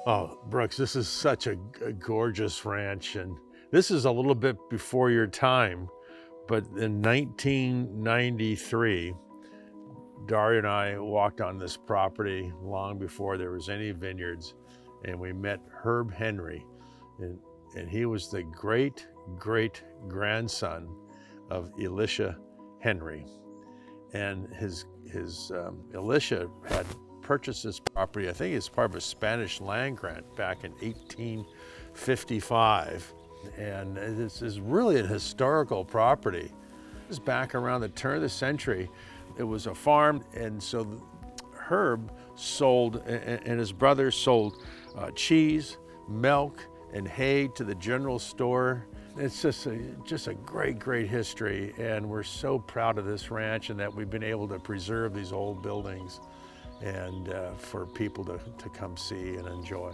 Oh, Brooks, this is such a gorgeous ranch, and this is a little bit before your time, but in 1993, Daria and I walked on this property long before there was any vineyards, and we met Herb Henry, and, and he was the great grandson of Elisha Henry, and his Elisha had purchased this property. I think it's part of a Spanish land grant back in 1855, and this is really a historical property. It was back around the turn of the century. It was a farm, and so Herb sold, and his brothers sold cheese, milk, and hay to the general store. It's just a great history, and we're so proud of this ranch and that we've been able to preserve these old buildings and for people to come see and enjoy.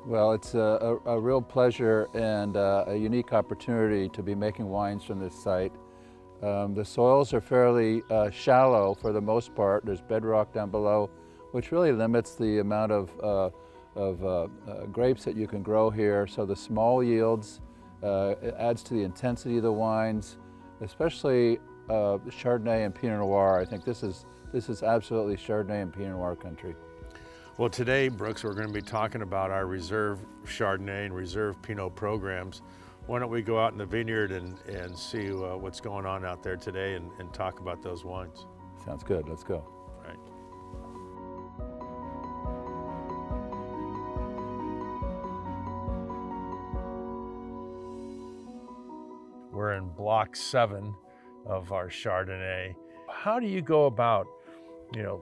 Well, it's a real pleasure and a unique opportunity to be making wines from this site. The soils are fairly shallow for the most part. There's bedrock down below, which really limits the amount of grapes that you can grow here. So the small yields, it adds to the intensity of the wines, especially Chardonnay and Pinot Noir. I think this is absolutely Chardonnay and Pinot Noir country. Well, today, Brooks, we're going to be talking about our reserve Chardonnay and reserve Pinot programs. Why don't we go out in the vineyard and see what's going on out there today and talk about those wines? Sounds good. Let's go. Right. We're in block 7 of our Chardonnay. How do you go about,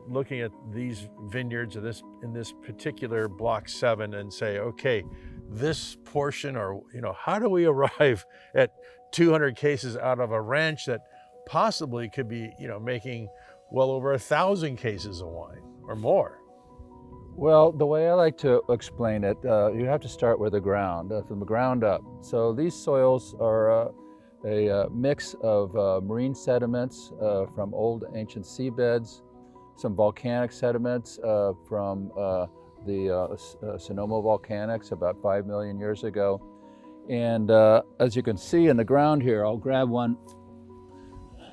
looking at these vineyards in this particular block 7 and say, okay, this portion, or how do we arrive at 200 cases out of a ranch that possibly could be, making well over 1,000 cases of wine or more? Well, the way I like to explain it, you have to start with the ground, from the ground up. So these soils are a mix of marine sediments from old ancient seabeds, some volcanic sediments from the Sonoma volcanics about 5 million years ago. And as you can see in the ground here, I'll grab one.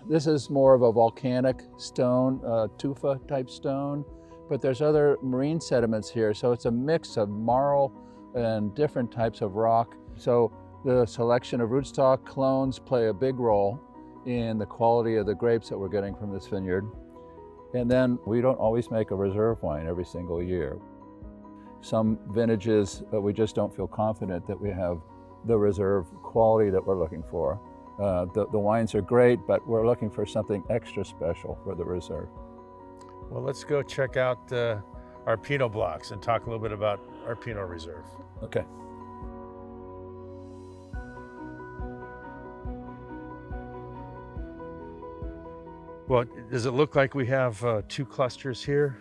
This is more of a volcanic stone, tufa type stone, but there's other marine sediments here. So it's a mix of marl and different types of rock. So the selection of rootstock clones play a big role in the quality of the grapes that we're getting from this vineyard. And then we don't always make a reserve wine every single year. Some vintages, we just don't feel confident that we have the reserve quality that we're looking for. The wines are great, but we're looking for something extra special for the reserve. Well, let's go check out our Pinot blocks and talk a little bit about our Pinot Reserve. Okay. Well, does it look like we have 2 clusters here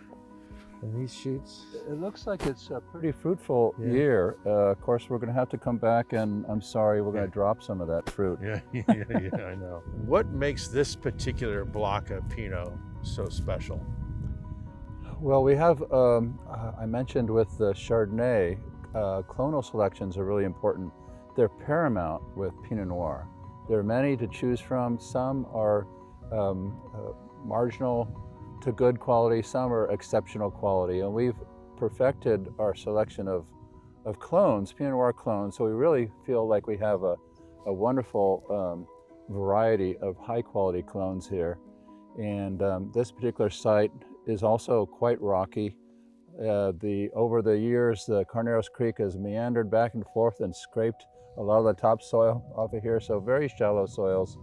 in these shoots? It looks like it's a pretty fruitful year. Of course, we're going to have to come back, and I'm sorry, we're going to drop some of that fruit. Yeah, I know. What makes this particular block of Pinot so special? Well, we have, I mentioned with the Chardonnay, clonal selections are really important. They're paramount with Pinot Noir. There are many to choose from. Some are marginal to good quality, some are exceptional quality, and we've perfected our selection of clones, Pinot Noir clones, so we really feel like we have a wonderful variety of high quality clones here. And this particular site is also quite rocky. Over the years, the Carneros Creek has meandered back and forth and scraped a lot of the topsoil off of here, so very shallow soils,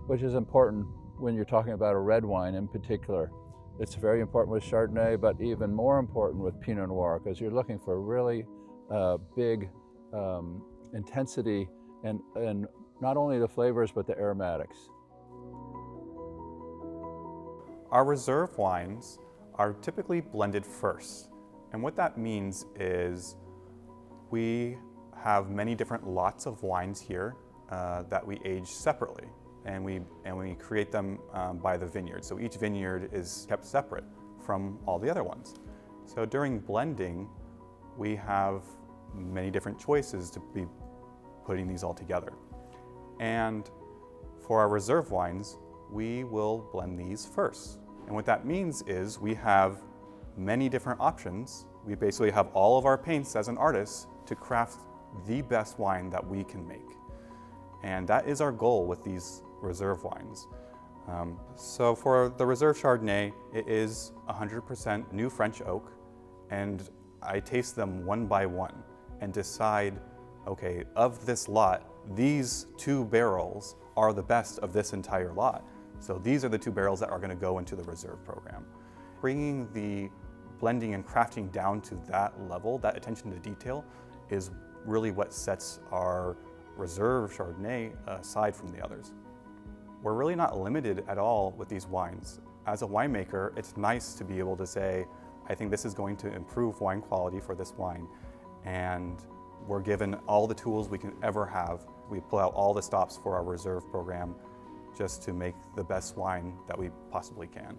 which is important when you're talking about a red wine in particular. It's very important with Chardonnay, but even more important with Pinot Noir, because you're looking for really big intensity and not only the flavors, but the aromatics. Our reserve wines are typically blended first. And what that means is we have many different lots of wines here that we age separately. And we create them by the vineyard. So each vineyard is kept separate from all the other ones. So during blending, we have many different choices to be putting these all together. And for our reserve wines, we will blend these first. And what that means is we have many different options. We basically have all of our paints as an artist to craft the best wine that we can make. And that is our goal with these reserve wines. So for the Reserve Chardonnay, it is 100% new French oak, and I taste them one by one and decide, okay, of this lot, these 2 barrels are the best of this entire lot. So these are the 2 barrels that are going to go into the reserve program. Bringing the blending and crafting down to that level, that attention to detail, is really what sets our reserve Chardonnay aside from the others. We're really not limited at all with these wines. As a winemaker, it's nice to be able to say, I think this is going to improve wine quality for this wine. And we're given all the tools we can ever have. We pull out all the stops for our reserve program just to make the best wine that we possibly can.